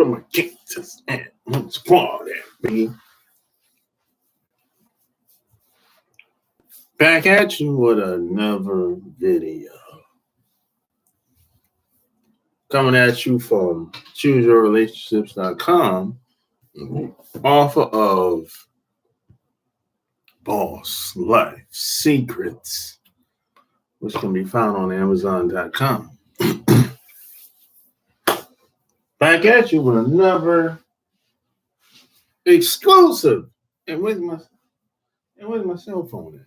my gangsters at? What squad at, me? Back at you with another video. Coming at you from chooseyourrelationships.com, author of Boss Life Secrets, which can be found on Amazon.com. Back at you with another exclusive, and with my cell phone at?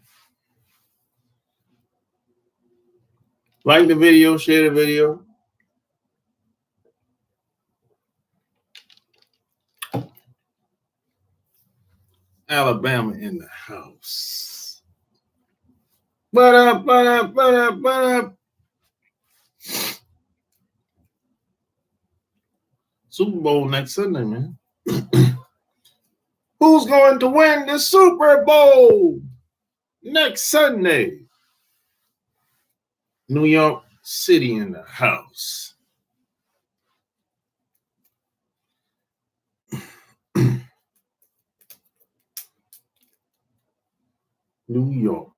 Like the video, share the video. Alabama in the house. But up. Super Bowl next Sunday, man. Who's going to win the Super Bowl next Sunday? New York City in the house. New York,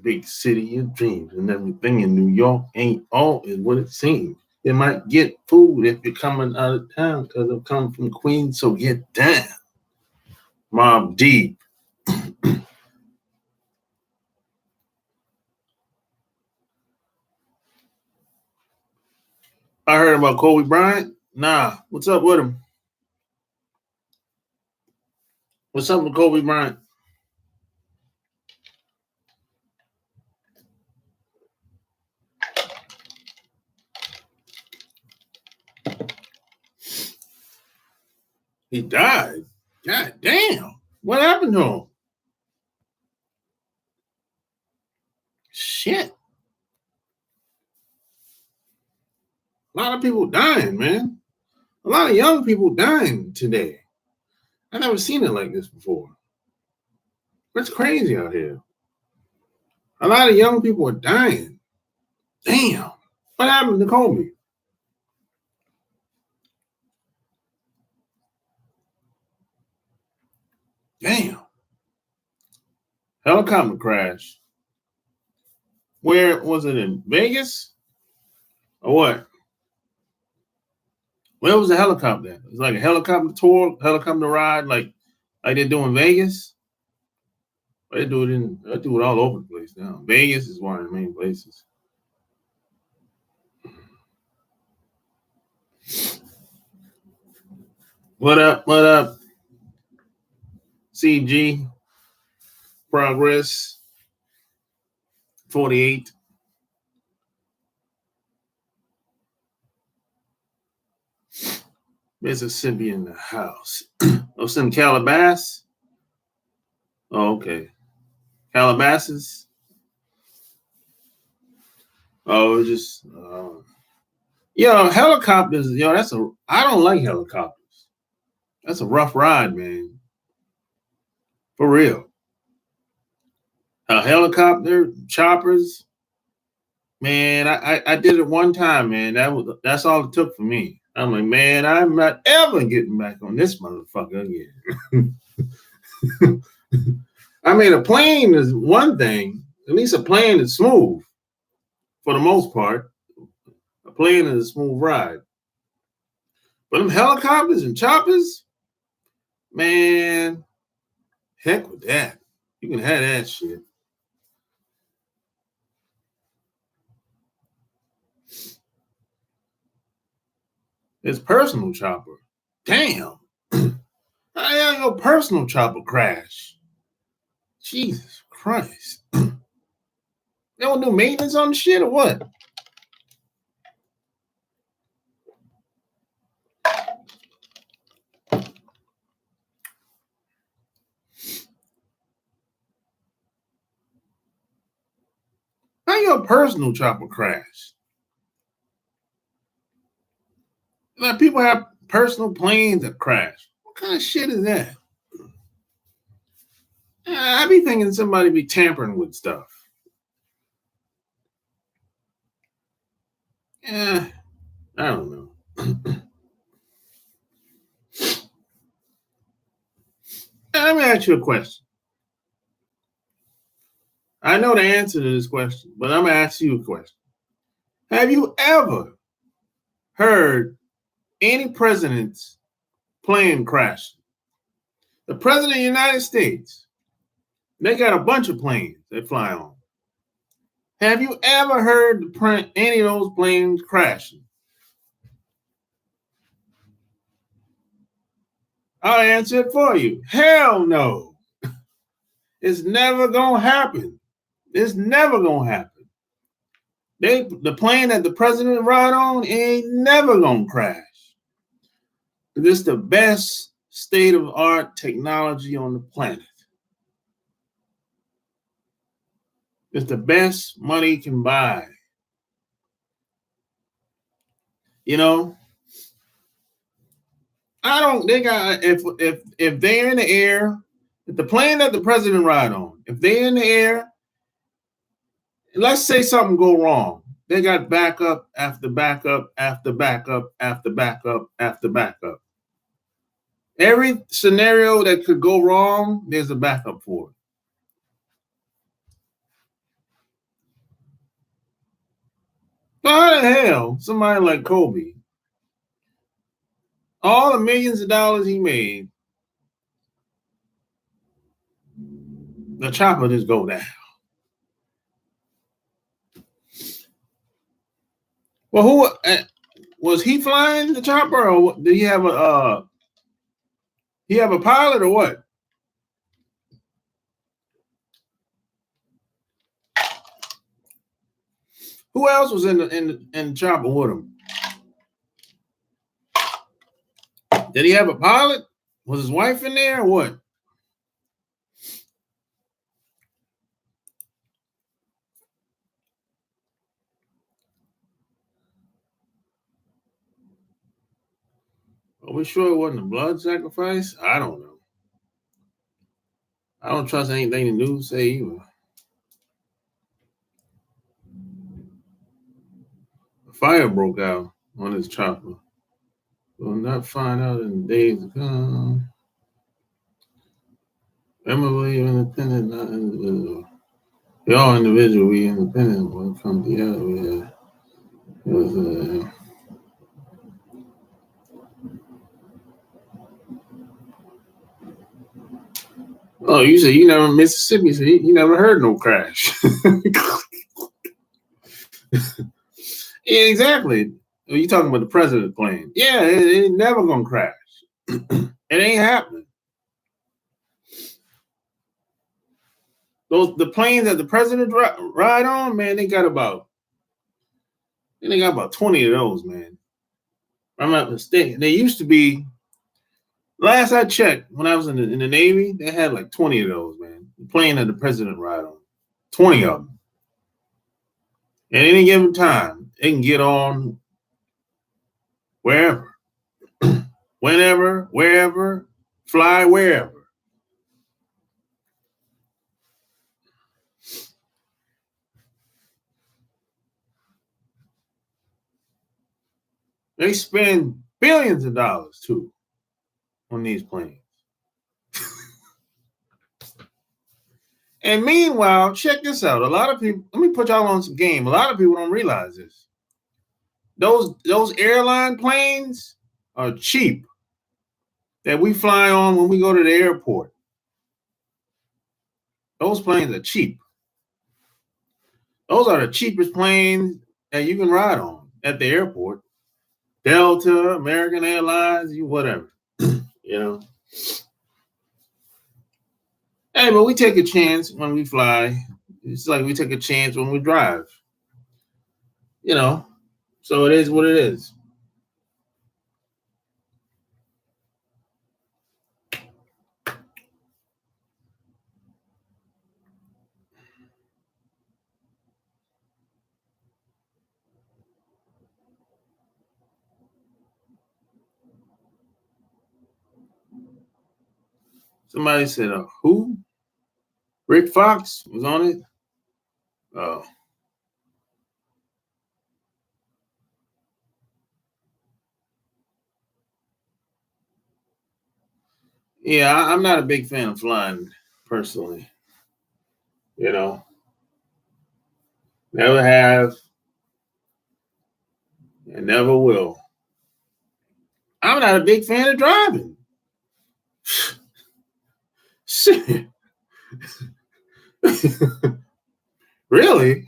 big city of dreams, and everything in New York ain't all is what it seems. You might get food if you're coming out of town because I'm coming from Queens, so get down. Mobb Deep. I heard about Kobe Bryant. Nah, what's up with him? What's up with Kobe Bryant? He died. God damn. What happened to him? Shit. A lot of people dying, man. A lot of young people dying today. I never seen it like this before. It's crazy out here. A lot of young people are dying. Damn. What happened to Kobe? Damn. Helicopter crash. Where was it, in Vegas? Or what? Where was the helicopter? It was like a helicopter tour, helicopter ride, like they do in Vegas. They do it all over the place now. Vegas is one of the main places. What up? CG. Progress. 48. Mississippi in the house. Oh, some Calabasas? Oh, okay. Calabasas? Oh, just helicopters, I don't like helicopters. That's a rough ride, man. For real. A helicopter, choppers, man, I did it one time, man. That's all it took for me. I'm like, man, I'm not ever getting back on this motherfucker again. I mean, a plane is one thing. At least a plane is smooth for the most part. A plane is a smooth ride. But them helicopters and choppers, man, heck with that. You can have that shit. It's personal chopper. Damn. How the hell your personal chopper crash? Jesus Christ. They don't do maintenance on the shit or what? How your personal chopper crash? Like people have personal planes that crash. What kind of shit is that? I be thinking somebody be tampering with stuff. Yeah, I don't know. Let me ask you a question. I know the answer to this question, but I'm going to ask you a question. Have you ever heard any president's plane crash? The president of the United States, they got a bunch of planes they fly on. Have you ever heard any of those planes crashing? I'll answer it for you. Hell no. It's never going to happen. It's never going to happen. The plane that the president ride on ain't never going to crash. This is the best state-of-art technology on the planet. It's the best money can buy. You know, they got, if they're in the air, if the plane that the president ride on, if they're in the air, let's say something go wrong, they got backup after backup after backup after backup after backup. Every scenario that could go wrong, there's a backup for it. So how the hell somebody like Kobe, all the millions of dollars he made, the chopper just go down? Well, who was he flying the chopper, or did he have a pilot or what? Who else was in the chopper with him? Did he have a pilot? Was his wife in there or what? Are we sure it wasn't a blood sacrifice? I don't know. I don't trust anything the news say either. A fire broke out on his chopper. We'll not find out in days to come. Emily, independent, not individual. We all individual, we independent. When it comes together, oh, you said you never Mississippi, so you never heard no crash. Yeah, exactly. You talking about the president plane? Yeah, it ain't never gonna crash. It ain't happening. The planes that the president ride on, man, they got about 20 of those, man. I'm not mistaken. They used to be. Last I checked, when I was in the Navy, they had like 20 of those, man. The plane that the president ride on, 20 of them. At any given time, they can get on wherever, whenever, wherever, fly wherever. They spend billions of dollars too on these planes. And meanwhile, check this out. A lot of people, let me put y'all on some game. A lot of people don't realize this. Those airline planes are cheap that we fly on when we go to the airport. Those planes are cheap. Those are the cheapest planes that you can ride on at the airport. Delta, American Airlines, whatever. You know. Hey, but we take a chance when we fly. It's like we take a chance when we drive. You know. So it is what it is. Somebody said, who? Rick Fox was on it? Oh. Yeah, I'm not a big fan of flying personally. You know, never have and never will. I'm not a big fan of driving. Shit. Really?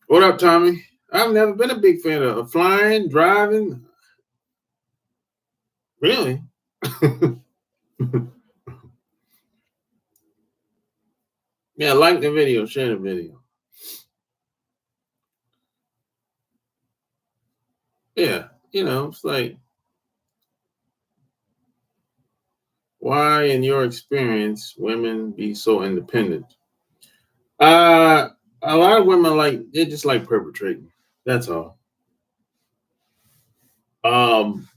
What up, Tommy? I've never been a big fan of flying, driving. Really? Yeah, like the video, share the video. Yeah, it's like, why, in your experience, women be so independent? Uh, a lot of women they just like perpetrating. That's all. Um,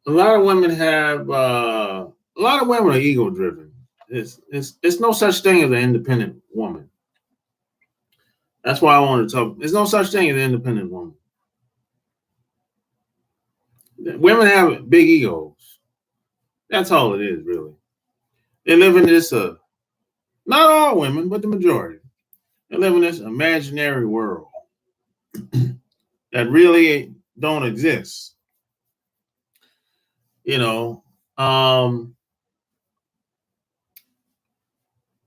a lot of women have a lot of women are ego driven. It's no such thing as an independent woman. That's why I wanted to talk. There's no such thing as an independent woman. Women have big egos. That's all it is, really. They live in this not all women, but the majority. They live in this imaginary world that really don't exist. You know, um,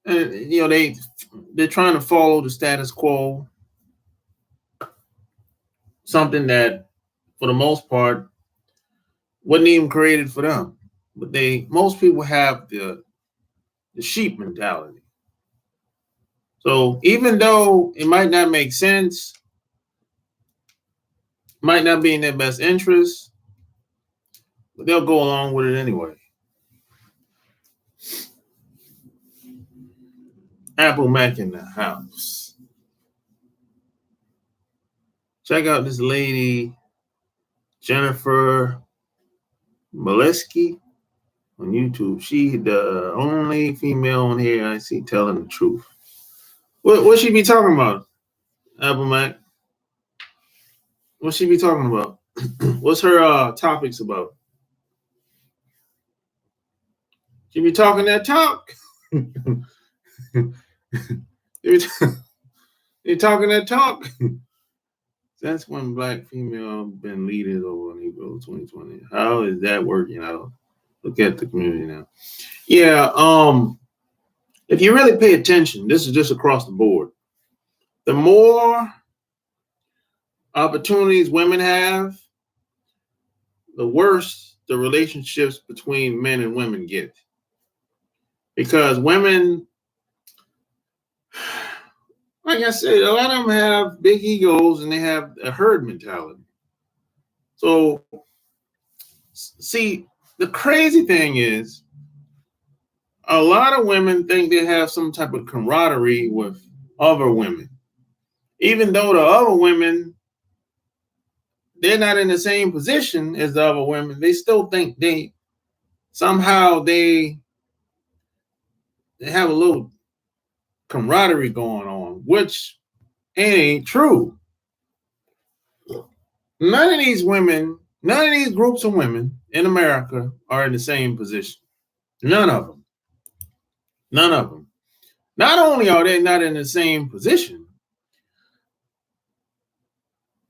and they're trying to follow the status quo, something that, for the most part, wasn't even created for them. But most people have the sheep mentality. So even though it might not make sense, might not be in their best interest, but they'll go along with it anyway. Apple Mac in the house. Check out this lady, Jennifer Molesky, on YouTube. She the only female on here I see telling the truth. What she be talking about, Apple Mac? What she be talking about? What's her topics about? She be talking that talk. you talking that talk. That's when black female been leaders over in April 2020. How is that working out? Look at the community now. Yeah, if you really pay attention, this is just across the board. The more opportunities women have, the worse the relationships between men and women get. Because women, like I said, a lot of them have big egos and they have a herd mentality. So, see, the crazy thing is, a lot of women think they have some type of camaraderie with other women. Even though the other women, they're not in the same position as the other women, they still think they have a little camaraderie going on, which ain't true. None of these women, none of these groups of women in America are in the same position. None of them. None of them. Not only are they not in the same position,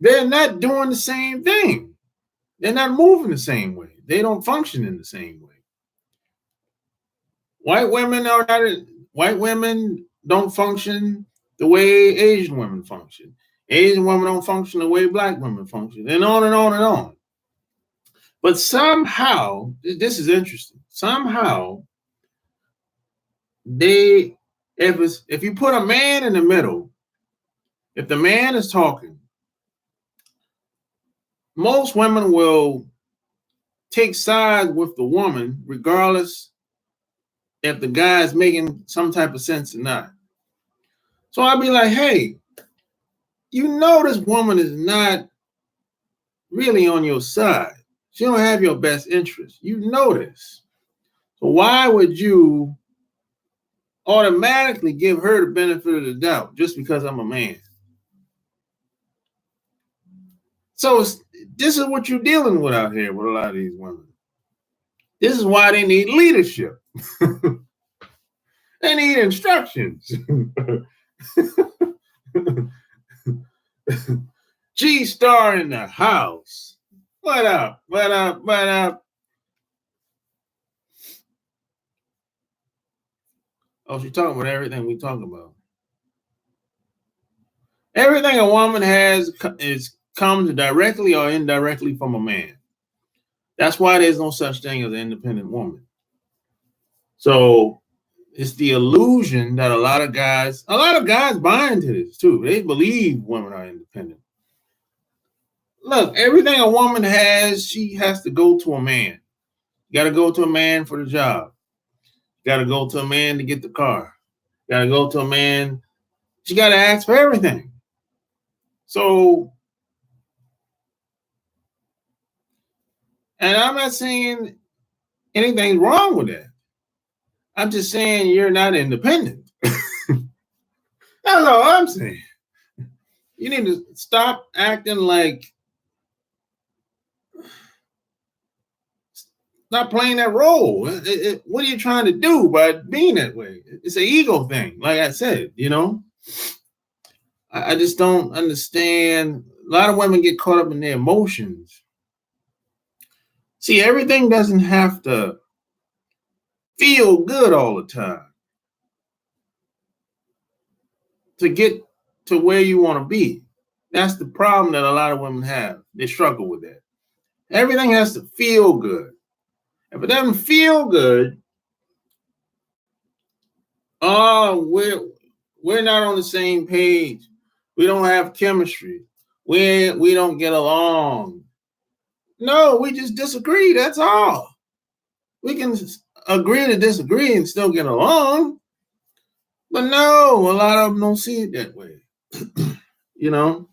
they're not doing the same thing. They're not moving the same way. They don't function in the same way. White women don't function the way Asian women function. Asian women don't function the way black women function, and on and on and on. But somehow, this is interesting. Somehow, if you put a man in the middle, if the man is talking, most women will take sides with the woman, regardless if the guy is making some type of sense or not. So I'd be like, hey, this woman is not really on your side. She don't have your best interest. You know this. So why would you automatically give her the benefit of the doubt just because I'm a man? So this is what you're dealing with out here with a lot of these women. This is why they need leadership. They need instructions. G Star in the house. What up? What up? What up? Oh, she's talking about everything we talk about. Everything a woman has comes directly or indirectly from a man. That's why there's no such thing as an independent woman. So it's the illusion that a lot of guys buy into this too. They believe women are independent. Look, everything a woman has, she has to go to a man. You got to go to a man for the job. You got to go to a man to get the car. You got to go to a man. She got to ask for everything. So, and I'm not saying anything's wrong with that. I'm just saying you're not independent. That's all I'm saying. You need to stop acting like, not playing that role. What are you trying to do by being that way? It's an ego thing, like I said, you know? I just don't understand. A lot of women get caught up in their emotions. See, everything doesn't have to feel good all the time to get to where you want to be. That's the problem that a lot of women have. They struggle with that. Everything has to feel good. If it doesn't feel good, oh, we're not on the same page. We don't have chemistry. We don't get along. No, we just disagree. That's all. We can agree to disagree and still get along. But no, a lot of them don't see it that way. You know?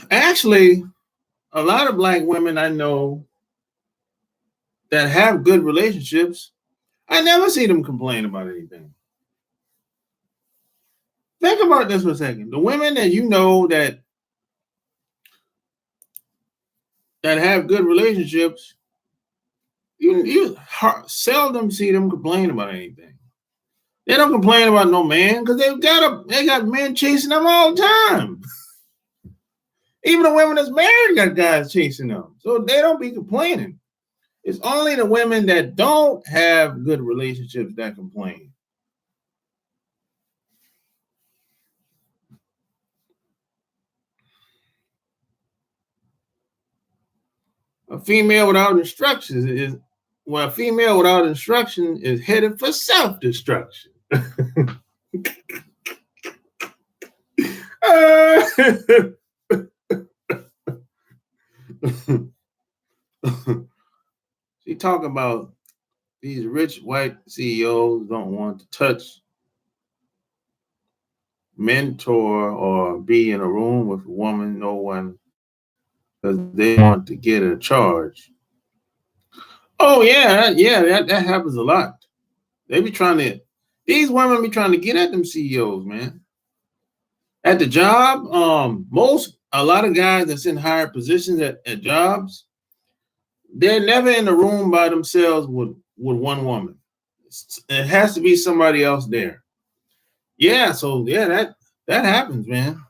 Actually, a lot of black women I know that have good relationships, I never see them complain about anything. Think about this for a second. The women that you know that have good relationships, you seldom see them complain about anything. They don't complain about no man because they got men chasing them all the time. Even the women that's married got guys chasing them, so they don't be complaining. It's only the women that don't have good relationships that complain. A female without instructions is a female without instruction is headed for self-destruction. She talking about these rich white CEOs don't want to touch, mentor, or be in a room with a woman, no one, because they want to get a charge. Oh yeah, that happens a lot. They be trying to, these women be trying to get at them CEOs, man. At the job, a lot of guys that's in higher positions at jobs, they're never in the room by themselves with one woman. It has to be somebody else there. Yeah, so yeah, that happens, man.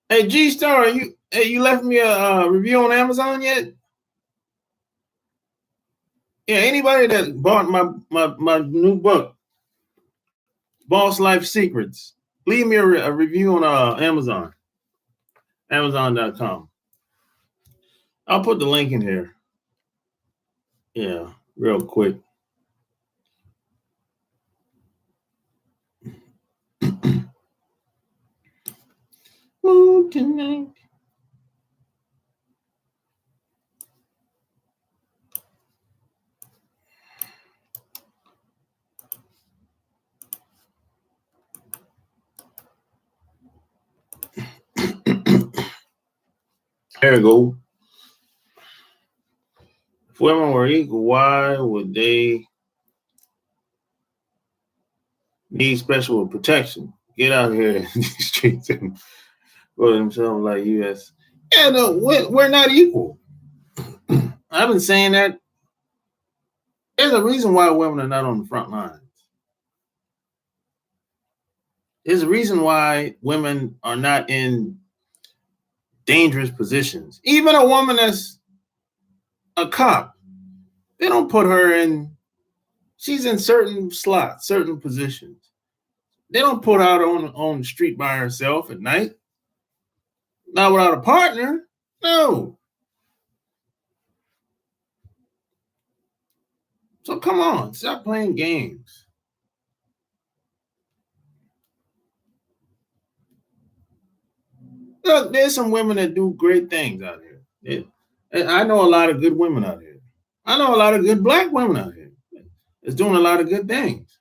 Hey, G Star, you left me a review on Amazon yet? Yeah, anybody that bought my new book, Boss Life Secrets, leave me a review on Amazon, Amazon.com. I'll put the link in here. Yeah, real quick. Mood tonight. There we go. If women were equal, why would they need special protection. Get out here in these streets and for themselves like U.S. Yeah, no, we're not equal. I've been saying that. There's a reason why women are not on the front lines. There's a reason why women are not in dangerous positions. Even a woman that's a cop, they don't put her in, she's in certain slots, certain positions. They don't put her on the street by herself at night. Not without a partner. No. So come on, stop playing games. Look, there's some women that do great things out here. And I know a lot of good women out here. I know a lot of good black women out here that's doing a lot of good things.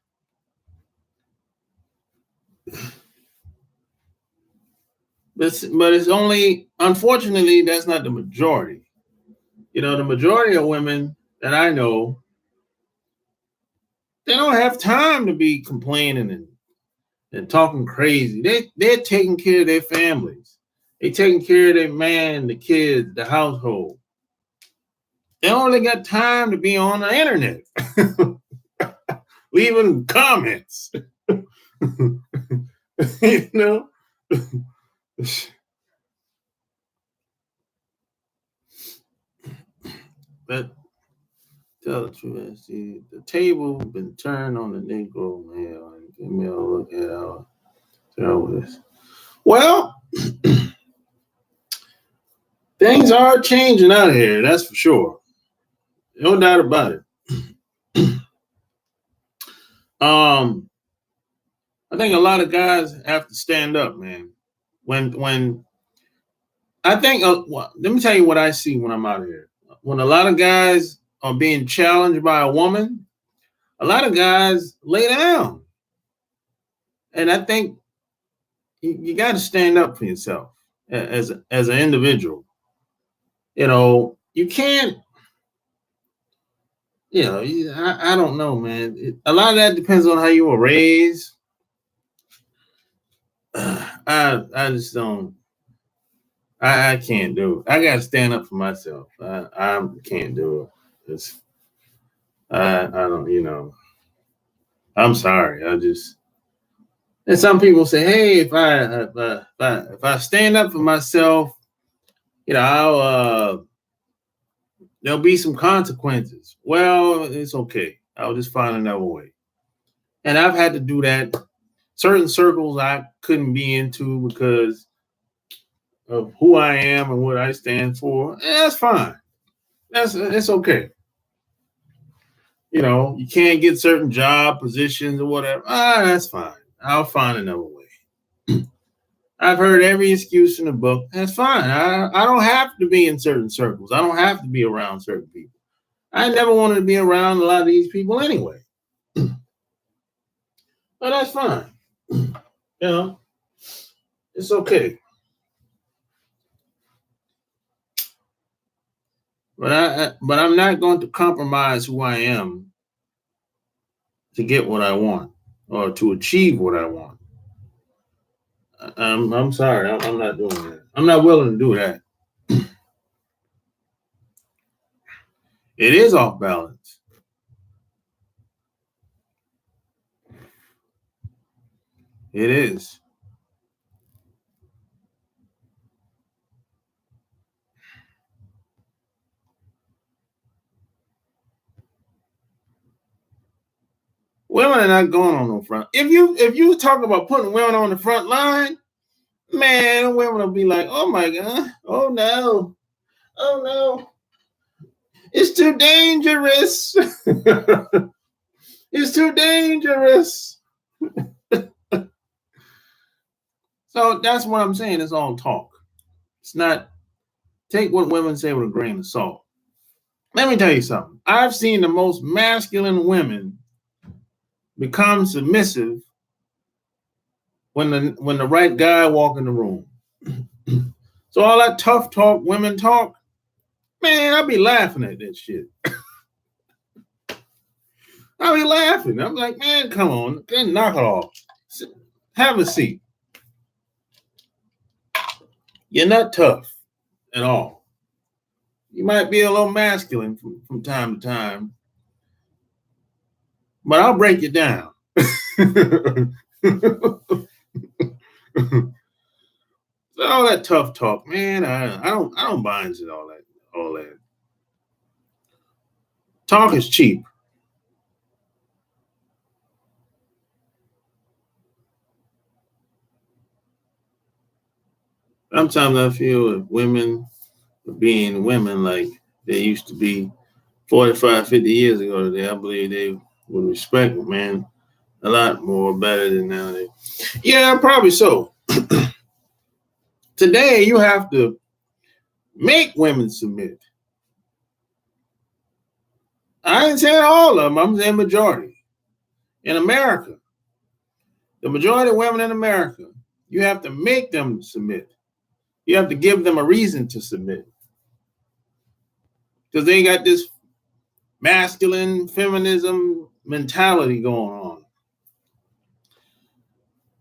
But it's only, unfortunately, that's not the majority. You know, the majority of women that I know, they don't have time to be complaining and talking crazy. They're taking care of their families. They taking care of their man, the kids, the household. They only got time to be on the internet, leaving comments. You know, but tell the truth, see, the table been turned on the Negro male, and give me a look at our this. Well, things are changing out here, that's for sure. No doubt about it. I think a lot of guys have to stand up, man. When I think, well, let me tell you what I see when I'm out here. When a lot of guys are being challenged by a woman, a lot of guys lay down, and I think you got to stand up for yourself as an individual. You know, you can't. You know, I don't know, man. A lot of that depends on how you were raised. I just don't. I can't do it. I got to stand up for myself. I can't do it. I don't. You know. I'm sorry. I just. And some people say, hey, if I stand up for myself, you know, there'll be some consequences. Well, it's okay. I'll just find another way. And I've had to do that. Certain circles I couldn't be into because of who I am and what I stand for. And that's fine. It's okay. You know, you can't get certain job positions or whatever. That's fine. I'll find another way. I've heard every excuse in the book. That's fine. I don't have to be in certain circles. I don't have to be around certain people. I never wanted to be around a lot of these people anyway. But that's fine. You know, it's okay. But I'm not going to compromise who I am to get what I want or to achieve what I want. I'm sorry. I'm not doing that. I'm not willing to do that. It is off balance. It is. Women are not going on the front. If you talk about putting women on the front line, man, women will be like, oh my God, oh no, oh no. It's too dangerous. It's too dangerous. So that's what I'm saying. It's all talk. It's not, take what women say with a grain of salt. Let me tell you something. I've seen the most masculine women become submissive when the right guy walk in the room. So all that tough talk, women talk, man, I'll be laughing at that shit. I be laughing. I'm like, man, come on, knock it off. Have a seat. You're not tough at all. You might be a little masculine from time to time, but I'll break you down. All that tough talk, man. I don't buy into all that. Talk is cheap. Sometimes I feel that women are being women like they used to be 45, 50 years ago today. I believe they would respect man a lot more better than nowadays. Yeah, probably so. Today you have to make women submit. I ain't saying all of them, I'm saying majority. In America, the majority of women in America, you have to make them submit. You have to give them a reason to submit. Because they got this masculine feminism mentality going on.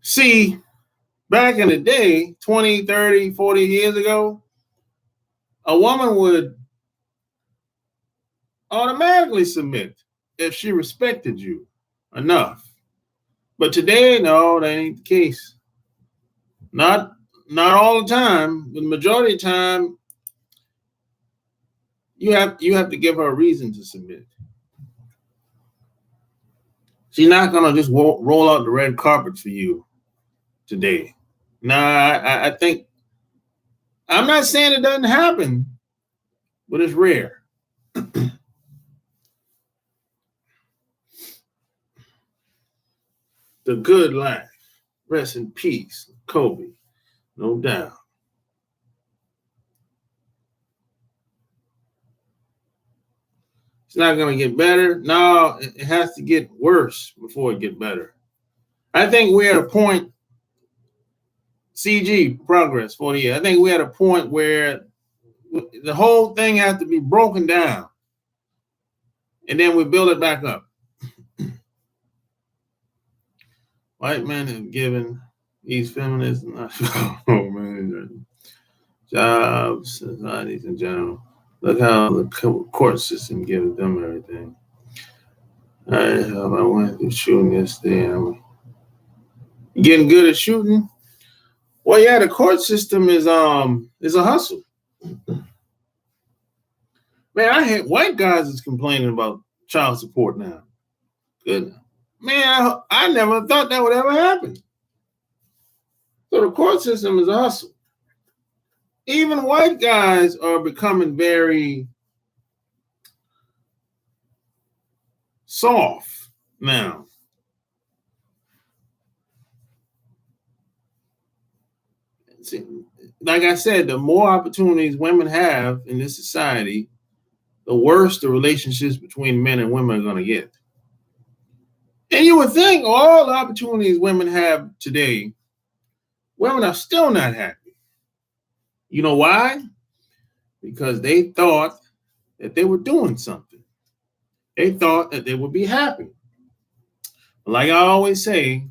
See, back in the day, 20, 30, 40 years ago, a woman would automatically submit if she respected you enough. But today, no, that ain't the case. Not all the time, but the majority of the time, you have to give her a reason to submit. She's not gonna just roll out the red carpet for you today. Nah, I think I'm not saying it doesn't happen, but it's rare. The good life. Rest in peace, Kobe. No doubt. It's not going to get better. No, it has to get worse before it get better. I think we're at a point, CG, progress 40 years. I think we're at a point where the whole thing has to be broken down. And then we build it back up. White men have given these feminists, oh man, jobs, societies in general. Look how the court system gives them everything. I went through shooting yesterday. I'm getting good at shooting. Well, yeah, the court system is a hustle. Man, I hate white guys is complaining about child support now. Good. Man, I never thought that would ever happen. So the court system is a hustle. Even white guys are becoming very soft now. See, like I said, the more opportunities women have in this society, the worse the relationships between men and women are going to get. And you would think all the opportunities women have today, women are still not happy. You know why? Because they thought that they were doing something. They thought that they would be happy. Like I always say,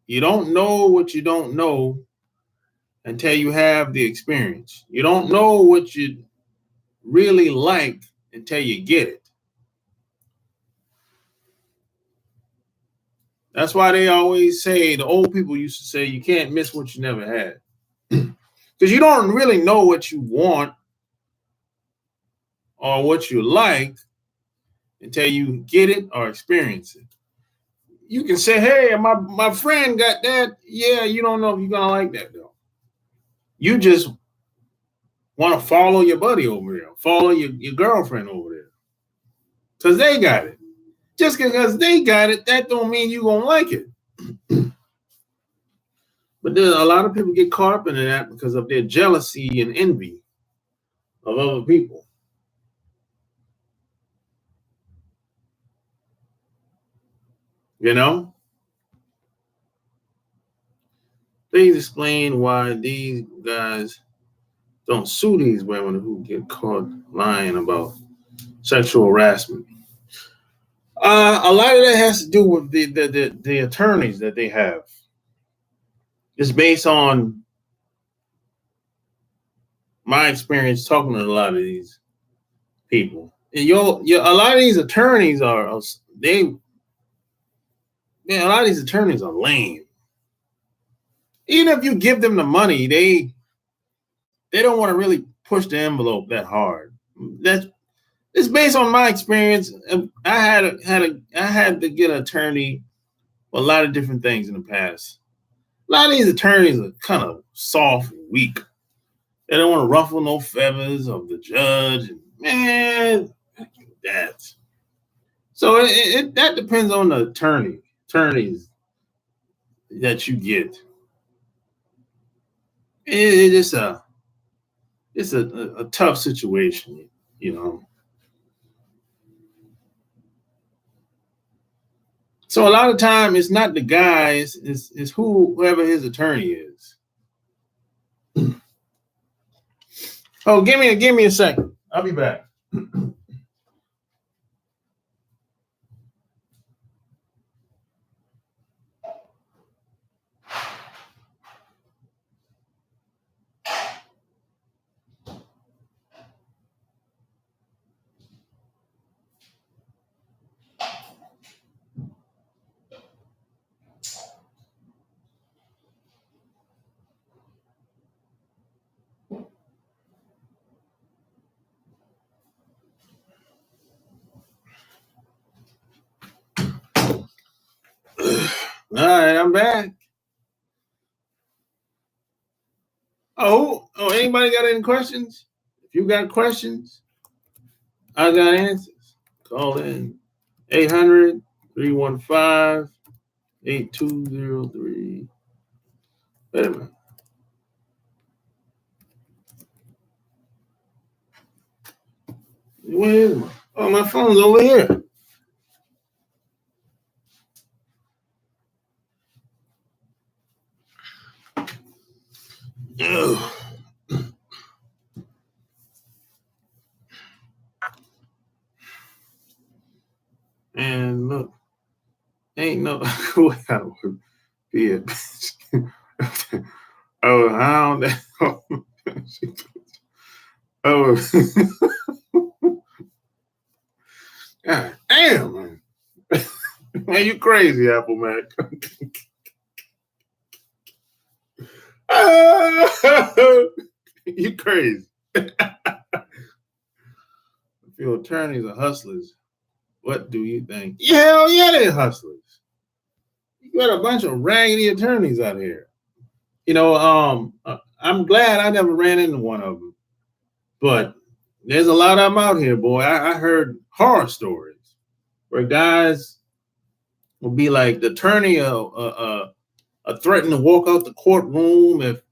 you don't know what you don't know until you have the experience. You don't know what you really like until you get it. That's why they always say, the old people used to say, you can't miss what you never had. Because you don't really know what you want or what you like until you get it or experience it. You can say, hey, my friend got that. Yeah, you don't know if you're going to like that, though. You just want to follow your buddy over there, follow your girlfriend over there. Because they got it. Just because they got it, that don't mean you're going to like it. But there's a lot of people get caught up in that because of their jealousy and envy of other people. You know? Please explain why these guys don't sue these women who get caught lying about sexual harassment. A lot of that has to do with the attorneys that they have. It's based on my experience talking to a lot of these people. And a lot of these attorneys are they man, a lot of these attorneys are lame. Even if you give them the money, they don't want to really push the envelope that hard. That's it's based on my experience. I had to get an attorney for a lot of different things in the past. A lot of these attorneys are kind of soft and weak. They don't want to ruffle no feathers of the judge. And man, that. So that depends on the attorneys that you get. It's a tough situation, you know. So a lot of time it's not the guy, it's whoever his attorney is. Oh, give me a second. I'll be back. All right, I'm back. Anybody got any questions? If you got questions, I got answers. Call in 800-315-8203. Wait a minute. Where is my? Oh, my phone's over here. Ugh. And look, ain't no way I would be a bitch. Oh, how that? Oh, God damn, man. Man, you crazy, Apple Mac. You crazy. If your attorneys are hustlers, what do you think? Hell yeah, they're hustlers. You got a bunch of raggedy attorneys out here. You know, I'm glad I never ran into one of them, but there's a lot of them out here, boy. I heard horror stories where guys will be like the attorney threaten to walk out the courtroom if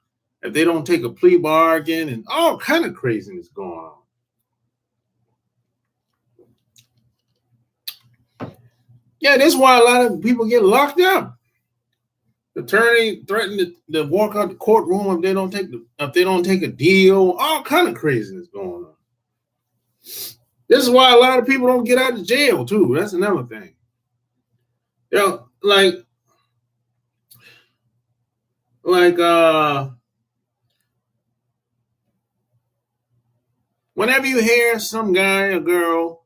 they don't take a plea bargain and all kind of craziness going on. Yeah, that's why a lot of people get locked up. The attorney threatened to walk out the courtroom if they don't take a deal. All kind of craziness going on. This is why a lot of people don't get out of jail too. That's another thing. You know, like whenever you hear some guy or girl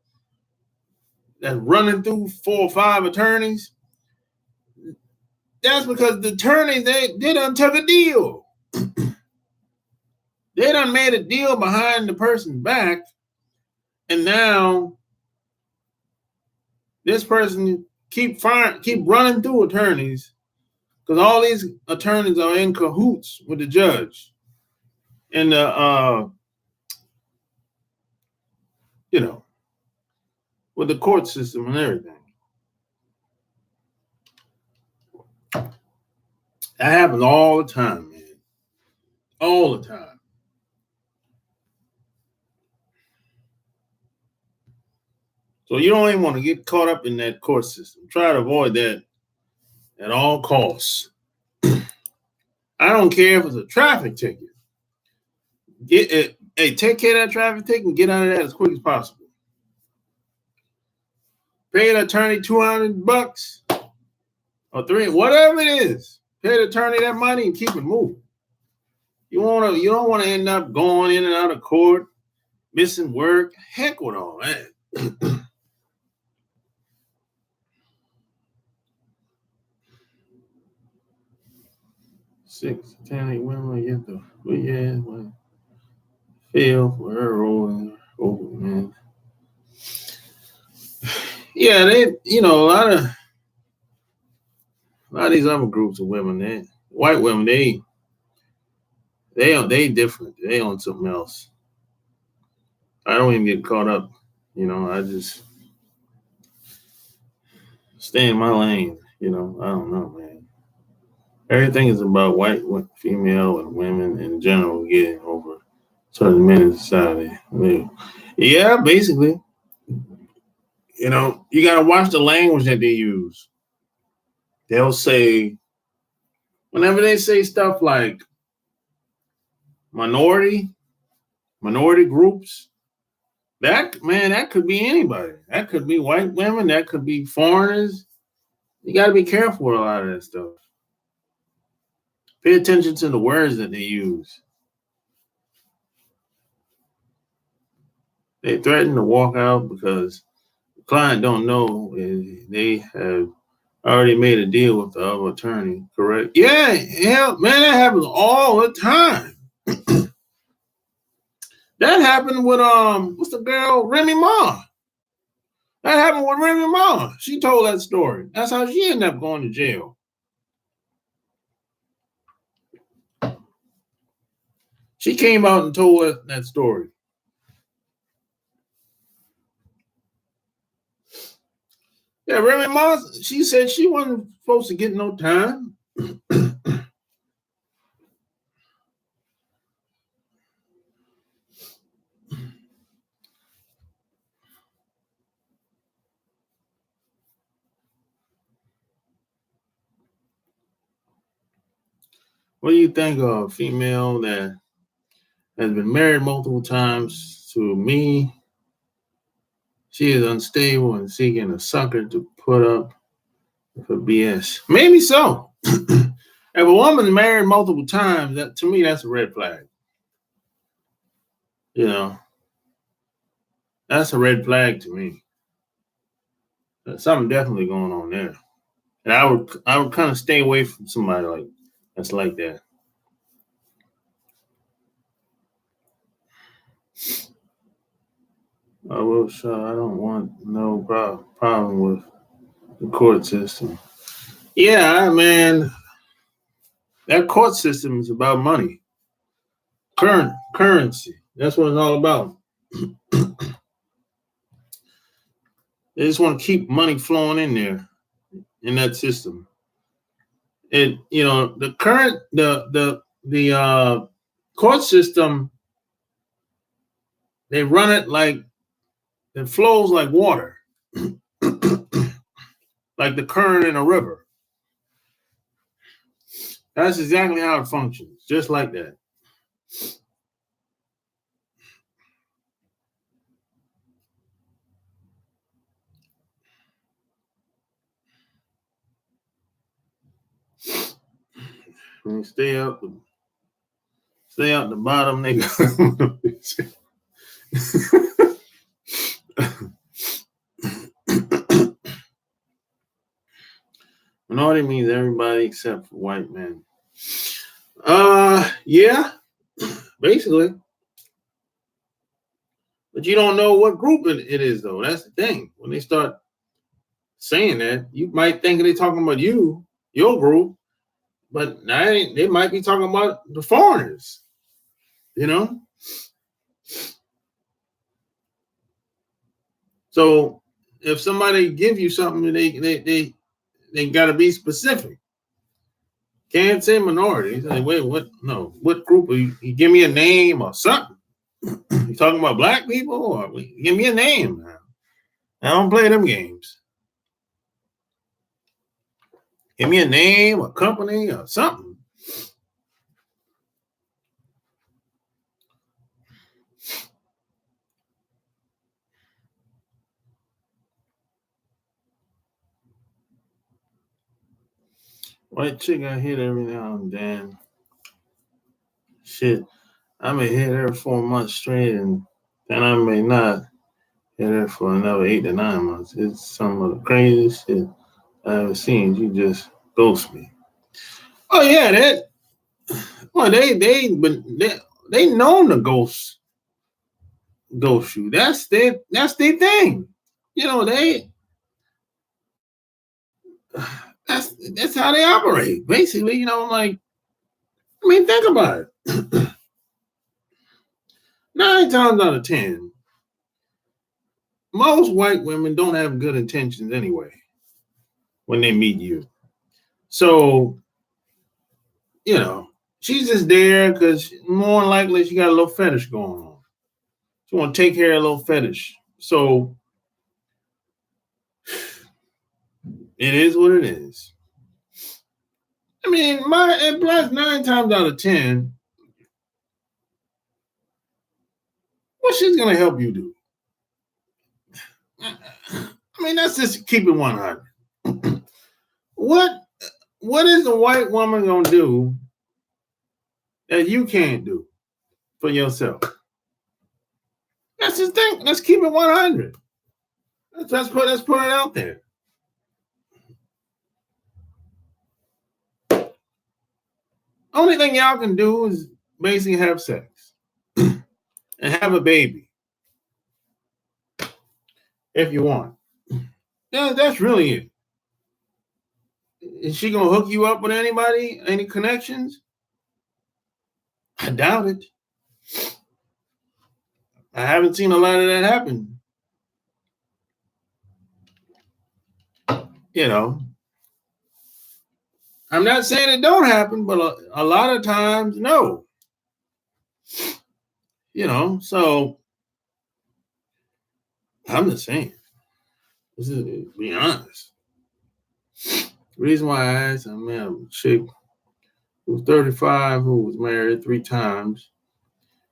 that's running through 4 or 5 attorneys, that's because the attorneys they done took a deal. They done made a deal behind the person's back, and now this person keep running through attorneys because all these attorneys are in cahoots with the judge and with the court system and everything. That happens all the time, man. All the time. So you don't even want to get caught up in that court system. Try to avoid that at all costs. I don't care if it's a traffic ticket. Take care of that traffic ticket and get out of that as quick as possible. Pay the attorney $200 or three, whatever it is. Pay the attorney that money and keep it moving. You don't want to end up going in and out of court, missing work. Heck with all that. 6, 10, 8 women get the feel for her over man. Yeah, a lot of these other groups of women, white women, they different. They on something else. I don't even get caught up. I just stay in my lane. I don't know, man. Everything is about white, female, and women in general getting over certain men in society. Yeah, basically. You got to watch the language that they use. They'll say, whenever they say stuff like minority groups, that could be anybody. That could be white women. That could be foreigners. You got to be careful with a lot of that stuff. Pay attention to the words that they use. They threaten to walk out because the client don't know they have already made a deal with the other attorney, correct? Yeah, man, that happens all the time. That happened with what's the girl, Remy Ma? That happened with Remy Ma. She told that story. That's how she ended up going to jail. She came out and told that story. Yeah, Remy Ma, she said she wasn't supposed to get no time. What do you think of a female that has been married multiple times to me? She is unstable and seeking a sucker to put up for BS. Maybe so. If a woman married multiple times, to me, that's a red flag. That's a red flag to me. There's something definitely going on there. And I would kind of stay away from somebody that's like that. I don't want no problem with the court system. Yeah, man, that court system is about money, currency. That's what it's all about. They just want to keep money flowing in there, in that system. And the court system, they run it like it flows like water, like the current in a river. That's exactly how it functions, just like that. When you stay out the bottom, nigga. Minority means everybody except for white men. Yeah, basically. But you don't know what group it is, though. That's the thing. When they start saying that, you might think they're talking about your group, but they might be talking about the foreigners. So if somebody give you something, they got to be specific. Can't say minority. Say, wait, what? No, what group? You give me a name or something. You talking about black people, or give me a name? I don't play them games. Give me a name, a company, or something. White chick I hit every now and then. Shit, I may hit her 4 months straight, and then I may not hit her for another 8 to 9 months. It's some of the craziest shit I ever seen. You just ghost me. Oh yeah, that. Well, they known the ghost you. That's their thing. You know that's how they operate. Basically, like, I mean, think about it. 9 times out of 10, most white women don't have good intentions anyway when they meet you. So, you know, she's just there because more than likely she got a little fetish going on. She want to take care of a little fetish. So it is what it is. I mean, and plus 9 times out of 10, what she's gonna help you do? I mean, that's just keep it 100. what what is a white woman gonna do that you can't do for yourself? That's the thing. Let's keep it 100. Let's put it out there. Only thing y'all can do is basically have sex and have a baby if you want. Yeah, that's really it. Is she gonna hook you up with anybody? Any connections? I doubt it. I haven't seen a lot of that happen. You know, I'm not saying it don't happen, but a lot of times, no. So I'm just saying. This is to be honest. The reason why I asked, I met a chick who was 35, who was married 3 times.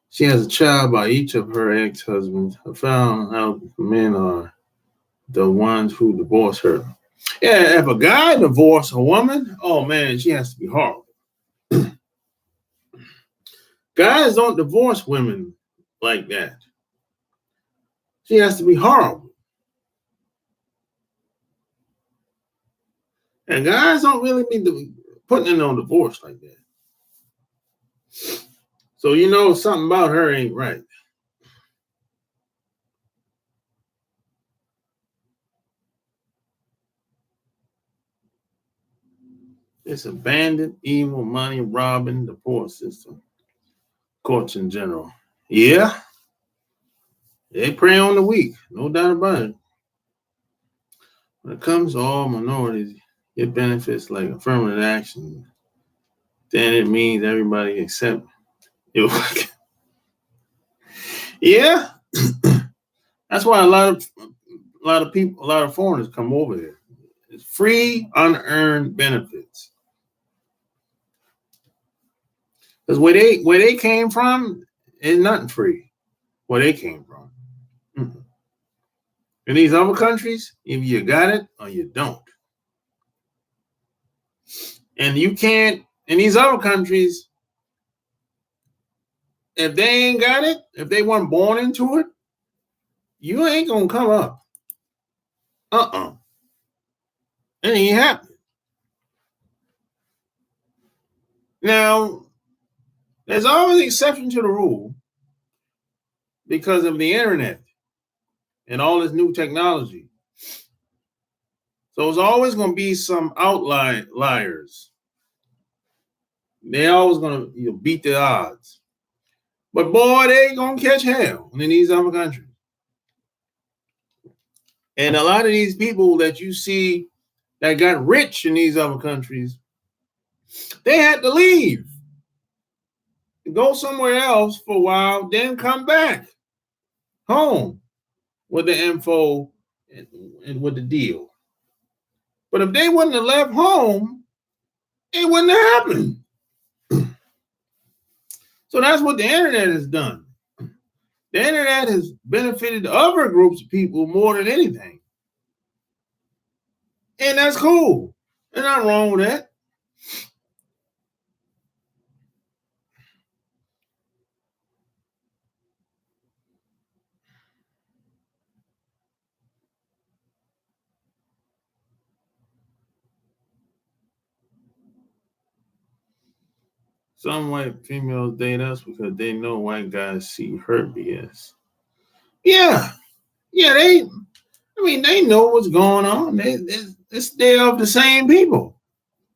She has a child by each of her ex-husbands. I found out men are the ones who divorce her. Yeah, if a guy divorces a woman, oh man, she has to be horrible. Guys don't divorce women like that. She has to be horrible. And guys don't really be putting in on divorce like that. So something about her ain't right. It's abandoned, evil, money, robbing, the poor system, courts in general. Yeah, they prey on the weak, no doubt about it. When it comes to all minorities, it benefits like affirmative action. Then it means everybody except you. Yeah, that's why a lot of foreigners come over here. It's free, unearned benefits. Because where they came from is nothing free. Where they came from. Mm-hmm. In these other countries, if you got it or you don't. And you can't, in these other countries, if they ain't got it, if they weren't born into it, you ain't gonna come up. It ain't happening. Now, there's always an exception to the rule because of the internet and all this new technology. So there's always going to be some outliers. They're always going to beat the odds. But boy, they ain't going to catch hell in these other countries. And a lot of these people that you see that got rich in these other countries, they had to leave, go somewhere else for a while, then come back home with the info and with the deal. But if they wouldn't have left home, it wouldn't have happened. So that's what the internet has done. The internet has benefited other groups of people more than anything. And that's cool. There's nothing wrong with that. Some white females date us because they know white guys see her BS. Yeah, yeah, I mean, they know what's going on. They're of the same people.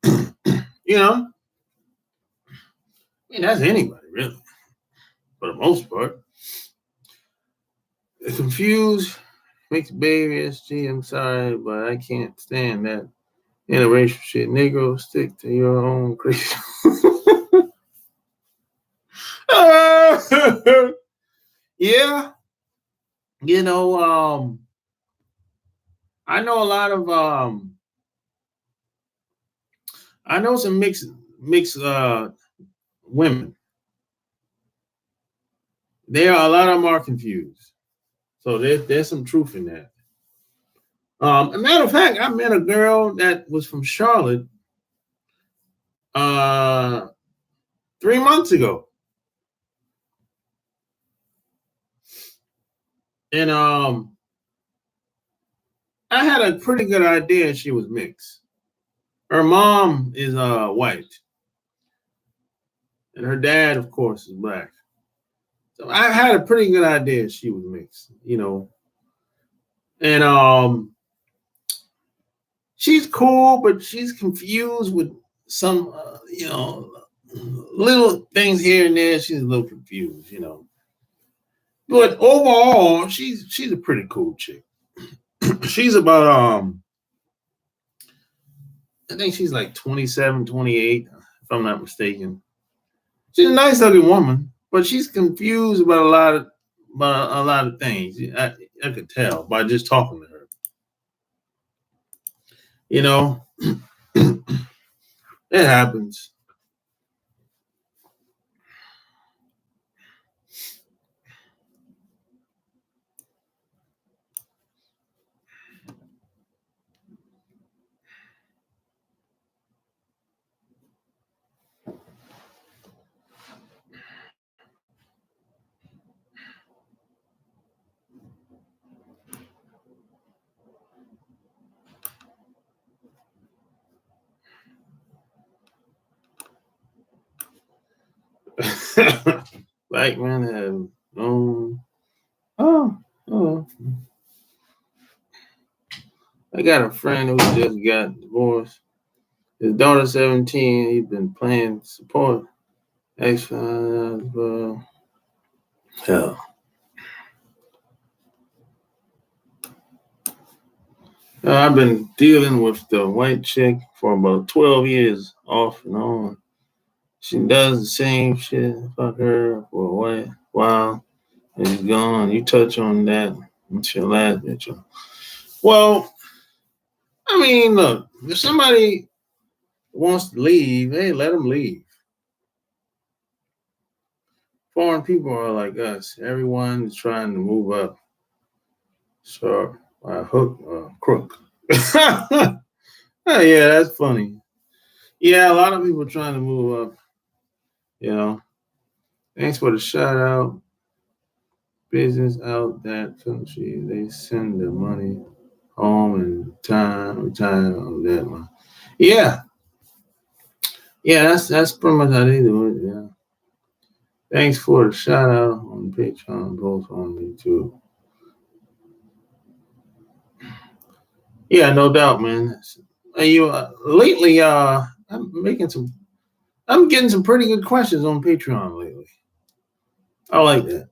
You know, I mean, that's anybody, really, for the most part. They're confused, mixed baby, SG, I'm sorry, but I can't stand that interracial shit. Negro, stick to your own creation. Yeah, you know, I know a lot of I know some mixed women. There are a lot of them are confused. So there's some truth in that. A matter of fact, I met a girl that was from Charlotte uh 3 months ago. And I had a pretty good idea she was mixed. Her mom is white, and her dad, of course, is black. So I had a pretty good idea she was mixed. And she's cool, but she's confused with some, little things here and there. She's a little confused. But overall, she's a pretty cool chick. She's about I think she's like 27, 28, if I'm not mistaken. She's a nice looking woman, but she's confused about a lot of things. I could tell by just talking to her. You know, it happens. Black men have known. Oh, oh. I got a friend who just got divorced. His daughter's 17. He's been playing support. Ex hell. I've been dealing with the white chick for about 12 years, off and on. She does the same shit. Fuck her for a while, and she's gone. You touch on that, it's your last bitch. Well, I mean, look, if somebody wants to leave, hey, let them leave. Foreign people are like us. Everyone is trying to move up. So, hook or crook. Oh, yeah, that's funny. Yeah, a lot of people trying to move up. You know, thanks for the shout out. Business out that country, they send the money home and time of that one. Yeah, yeah, that's pretty much how they do it. Yeah. Thanks for the shout out on Patreon, both on YouTube. Yeah, no doubt, man. You lately, I'm getting some pretty good questions on Patreon lately. I like that.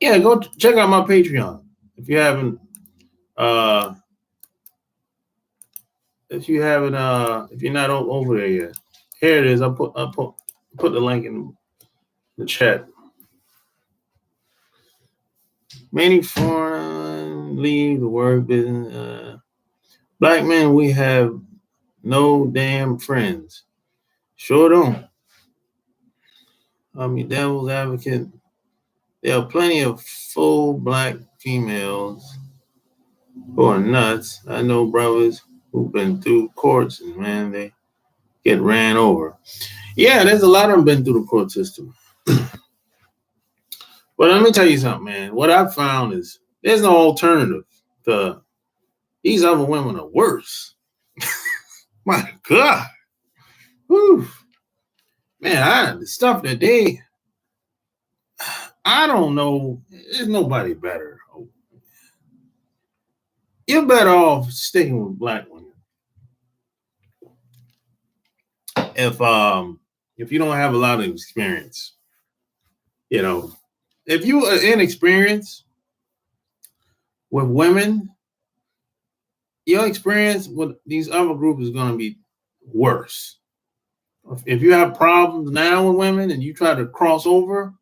Yeah, go check out my Patreon if you haven't. Uh, if you're not over there yet, here it is. I put the link in the chat. Many foreign leave the work business. Black men, we have no damn friends. Sure don't. I'm your devil's advocate. There are plenty of full black females who are nuts. I know brothers who've been through courts and man, get ran over. Yeah, there's a lot of them been through the court system. But let me tell you something, man. What I've found is there's no alternative to these other women are worse. My God. Whew. Man, the stuff that I don't know. There's nobody better. You're better off sticking with black women. If you don't have a lot of experience, you know, if you are inexperienced with women, your experience with these other groups is going to be worse. If you have problems now with women and you try to cross over,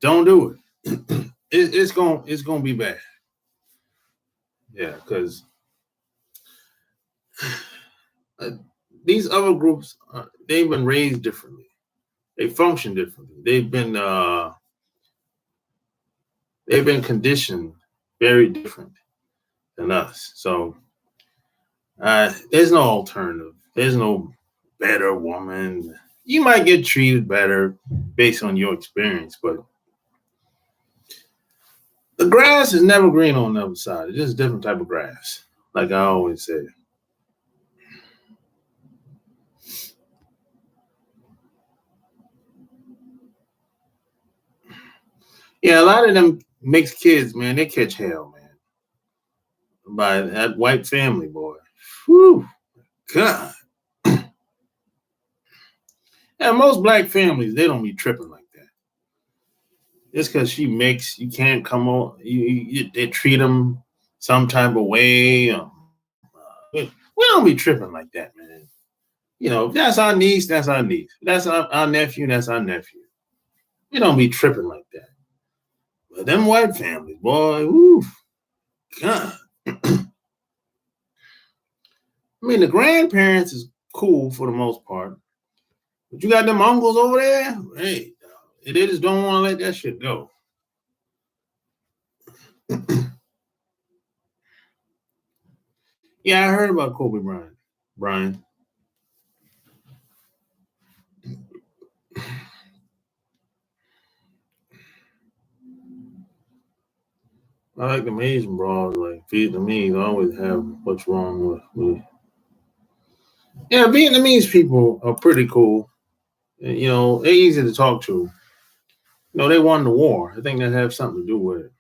don't do it. It's gonna be bad. Yeah, because these other groups they've been raised differently. They function differently. They've been conditioned very different than us. So there's no alternative. There's no better woman. You might get treated better based on your experience, but the grass is never green on the other side. It's just a different type of grass, like I always say. Yeah, a lot of them mixed kids, man, they catch hell, man, by that white family, boy. Whew, God. And most black families, they don't be tripping like that. Just because she mixed, you can't come on. They treat them some type of way. We don't be tripping like that, man. You know, if that's our niece, that's our niece. If that's our nephew, that's our nephew. We don't be tripping like that. But them white families, boy, oof, God. I mean, the grandparents is cool for the most part. But you got them uncles over there, hey, they just don't want to let that shit go. Yeah, I heard about Kobe Bryant. Brian. I like the Asian bras, like Vietnamese. I always have what's wrong with me. Yeah, Vietnamese people are pretty cool. You know, they're easy to talk to. You know, they won the war. I think that has something to do with it.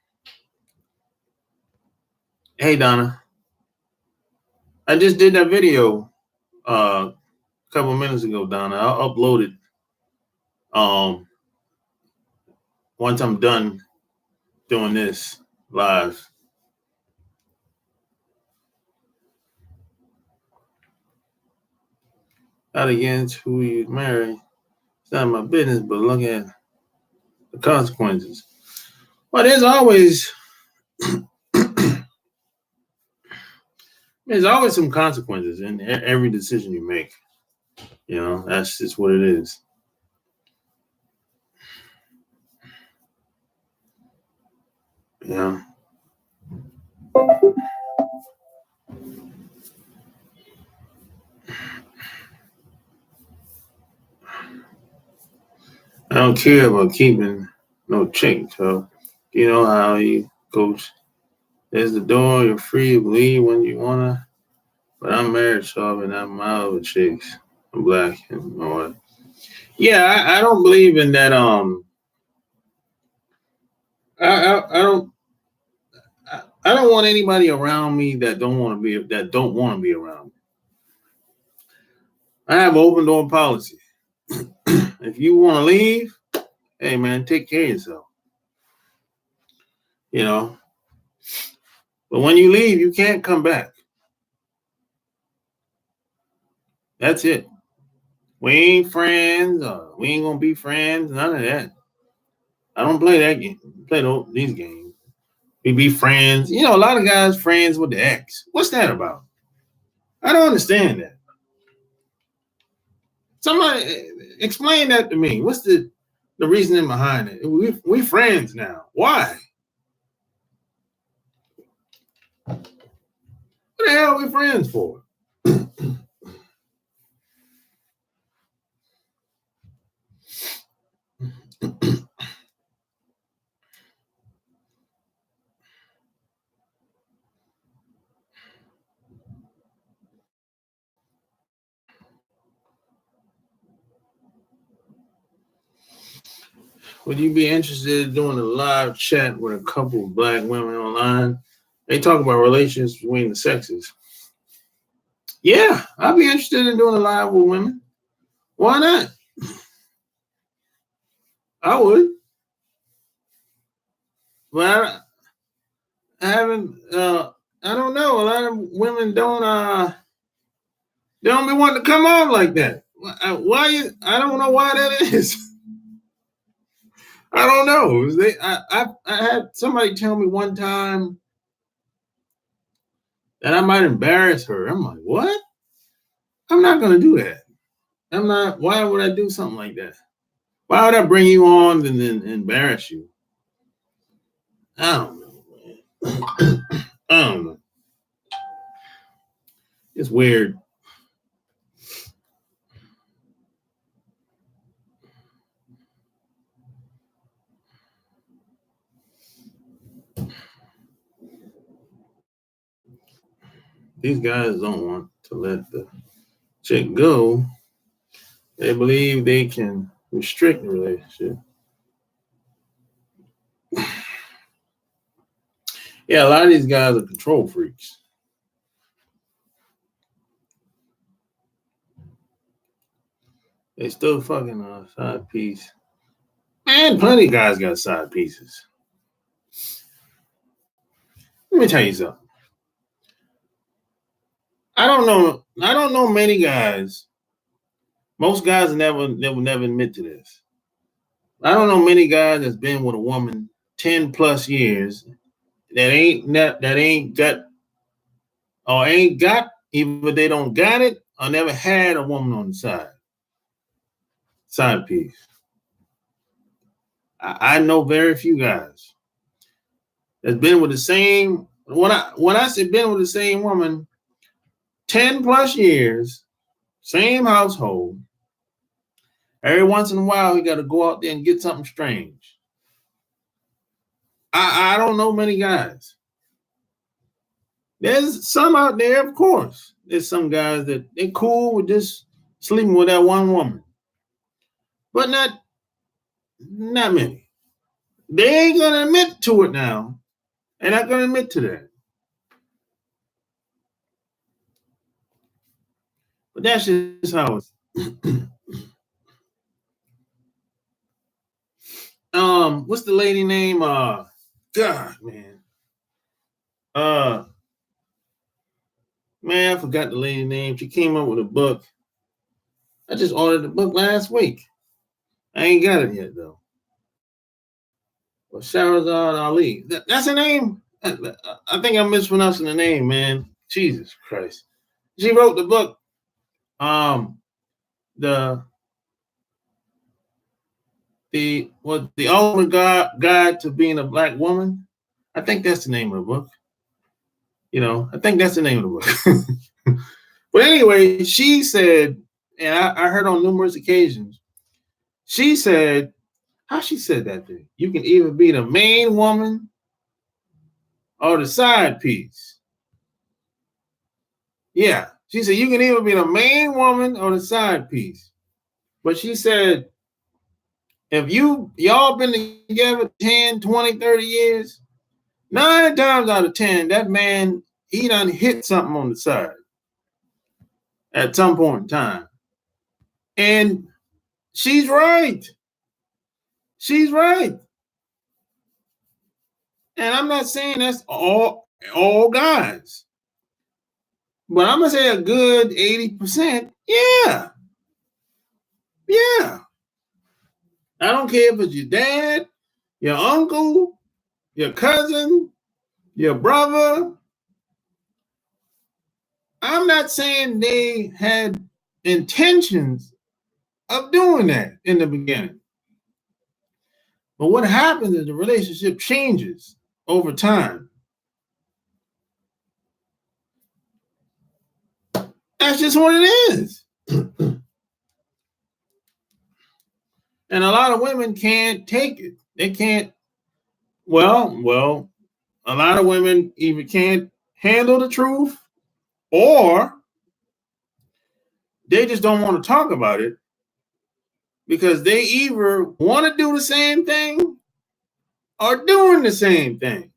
Hey, Donna, I just did that video a couple minutes ago, Donna. I'll upload it once I'm done doing this live. Not against who you marry. It's not my business, but look at the consequences. Well, there's always some consequences in every decision you make. You know, that's just what it is. Yeah. I don't care about keeping no chick. So, you know how you coach. There's the door. You're free to leave when you wanna. But I'm married, so I'm out with chicks. I'm black and all that. Yeah, I don't believe in that. I don't. I don't want anybody around me that don't want to be around me. I have open door policy. If you want to leave, hey man, take care of yourself. You know, but when you leave, you can't come back. That's it. We ain't friends. We ain't gonna be friends. None of that. I don't play that game. Play these games. We be friends. You know, a lot of guys friends with the ex. What's that about? I don't understand that. Somebody explain that to me. What's the reasoning behind it? We friends now. Why? What the hell are we friends for? would you be interested in doing a live chat with a couple of black women online? They talk about relations between the sexes. Yeah, I'd be interested in doing a live with women. Why not? I would. But I haven't. I don't know. A lot of women don't. They don't be wanting to come on like that. Why? I don't know why that is. I don't know. I had somebody tell me one time that I might embarrass her. I'm like, what? I'm not gonna do that. I'm not. Why would I do something like that? Why would I bring you on and then embarrass you? I don't know, man. I don't know. It's weird. These guys don't want to let the chick go. They believe they can restrict the relationship. Yeah, a lot of these guys are control freaks. They still fucking a side piece. Man, plenty of guys got side pieces. Let me tell you something. I don't know. I don't know many guys. Most guys never admit to this. I don't know many guys that's been with a woman 10 plus years that ain't got or ain't got, either they don't got it or never had a woman on the side piece. I know very few guys that's been with the same, when I say been with the same woman 10 plus years, same household. Every once in a while, he got to go out there and get something strange. I don't know many guys. There's some out there, of course. There's some guys that they cool with just sleeping with that one woman, but not many. They ain't gonna admit to it now. They're not gonna admit to that. But that's just how it's. What's the lady name? God, man. Uh, man, I forgot the lady name. She came up with a book. I just ordered the book last week. I ain't got it yet though. Well, Shahrazad Ali. That's her name. I think I'm mispronouncing the name, man. Jesus Christ. She wrote the book. The the ultimate guide to being a black woman. I think that's the name of the book. You know, I think that's the name of the book. But anyway, she said, and I heard on numerous occasions, she said, how she said that thing? You can either be the main woman or the side piece. Yeah. She said, you can either be the main woman or the side piece. But she said, if y'all been together 10, 20, 30 years, 9 times out of 10, that man, he done hit something on the side at some point in time. And she's right. She's right. And I'm not saying that's all guys. But I'm gonna say a good 80%. Yeah. Yeah. I don't care if it's your dad, your uncle, your cousin, your brother. I'm not saying they had intentions of doing that in the beginning. But what happens is the relationship changes over time. That's just what it is. And a lot of women can't take it. They can't, well, a lot of women either can't handle the truth or they just don't want to talk about it because they either want to do the same thing or doing the same thing.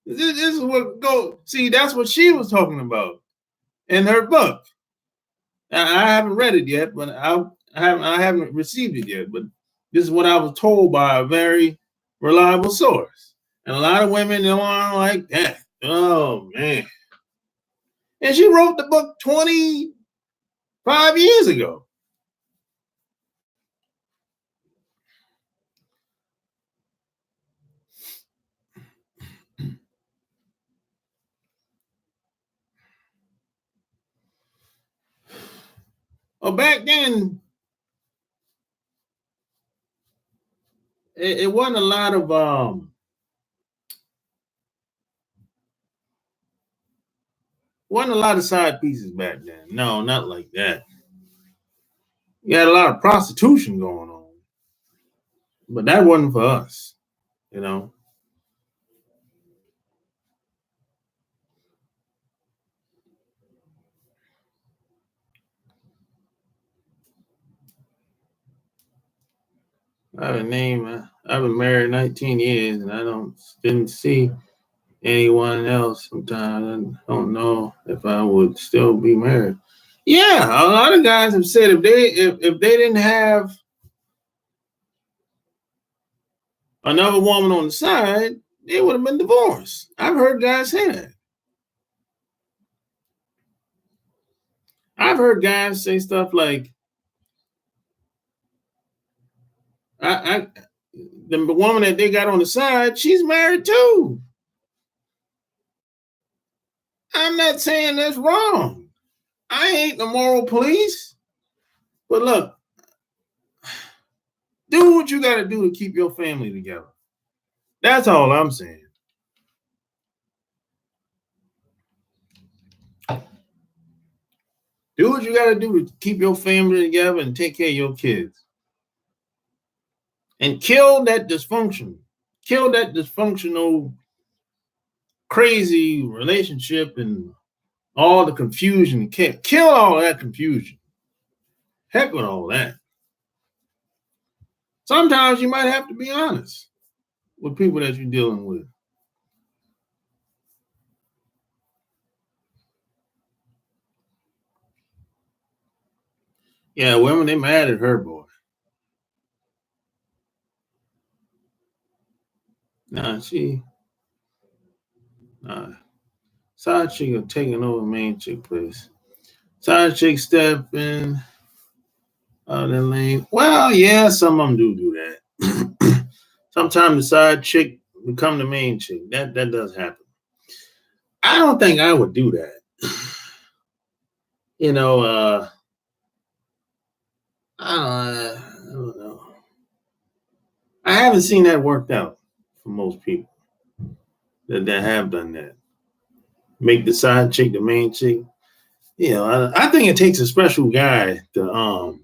This is what go. See, that's what she was talking about in her book. I haven't read it yet, but I haven't received it yet. But this is what I was told by a very reliable source. And a lot of women don't like that. Oh man! And she wrote the book 25 years ago. Well, back then, it wasn't a lot of side pieces back then. No, not like that. You had a lot of prostitution going on, but that wasn't for us, you know. I've been married 19 years, and I didn't see anyone else. Sometimes I don't know if I would still be married. Yeah, a lot of guys have said if they didn't have another woman on the side, they would have been divorced. I've heard guys say that. I've heard guys say stuff like, I the woman that they got on the side, she's married too. I'm not saying that's wrong. I ain't the moral police. But look, do what you got to do to keep your family together. That's all I'm saying. Do what you got to do to keep your family together and take care of your kids. And kill that dysfunction. Kill that dysfunctional, crazy relationship and all the confusion. Kill all that confusion. Heck with all that. Sometimes you might have to be honest with people that you're dealing with. Yeah, women, they mad at her, boy. Nah, side chick are taking over main chick place. Side chick step in out of lane. Well, yeah, some of them do that. Sometimes the side chick become the main chick. That does happen. I don't think I would do that. You know, I don't know. I haven't seen that worked out for most people that have done that. Make the side chick the main chick. You know, I think it takes a special guy to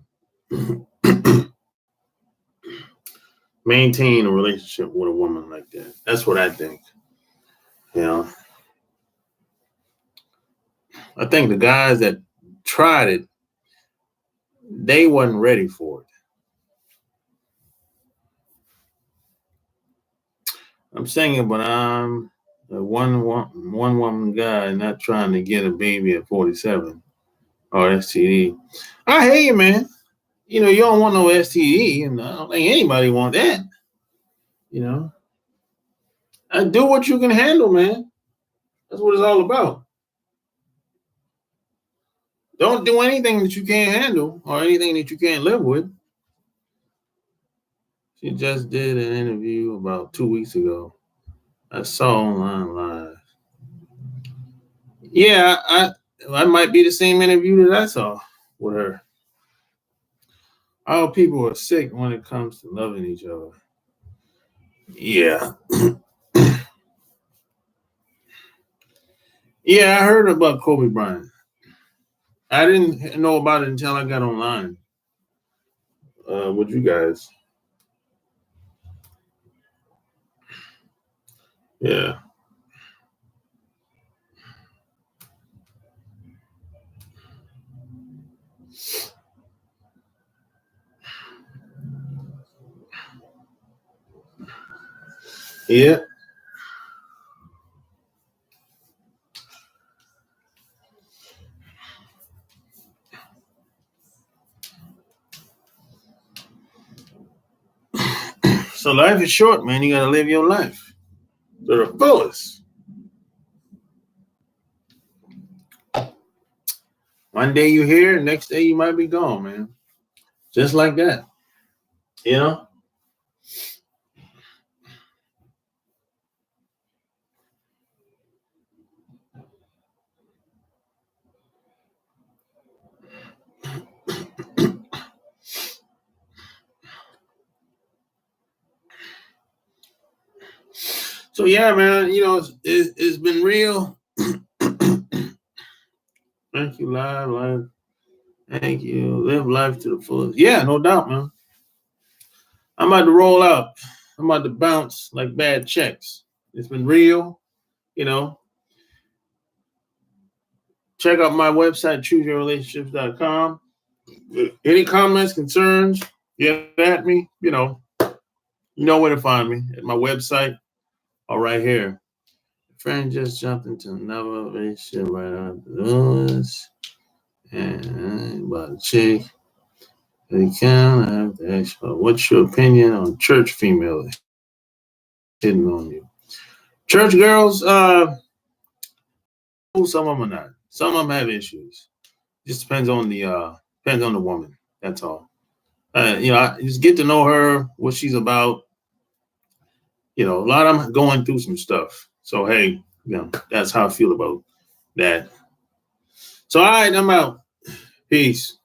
maintain a relationship with a woman like that. That's what I think. You know, I think the guys that tried it, they wasn't ready for it. I'm saying, but I'm a one woman guy not trying to get a baby at 47 or STD. I hear you, man. You know, you don't want no STD, and I don't think anybody want that. You know, I do what you can handle, man. That's what it's all about. Don't do anything that you can't handle or anything that you can't live with. She just did an interview about 2 weeks ago. I saw online live. Yeah, I might be the same interview that I saw with her. All people are sick when it comes to loving each other. Yeah. Yeah, I heard about Kobe Bryant. I didn't know about it until I got online with you guys. Yeah. Yeah. So life is short, man. You gotta live your life to the fullest. One day you're here, next day you might be gone, man. Just like that. You know? So yeah, man, it's been real. Thank you, live. Thank you. Live life to the fullest. Yeah, no doubt, man. I'm about to roll out. I'm about to bounce like bad checks. It's been real, you know. Check out my website, chooseyourrelationships.com. Any comments, concerns, get at me, you know where to find me at my website or right here. A friend just jumped into another relationship right after this. And about a chick. They can have to ask, what's your opinion on church female hitting on you? Church girls, some of them are not. Some of them have issues. Just depends on the woman. That's all. I just get to know her, what she's about. A lot of them going through some stuff. So hey, that's how I feel about that. So all right, I'm out. Peace.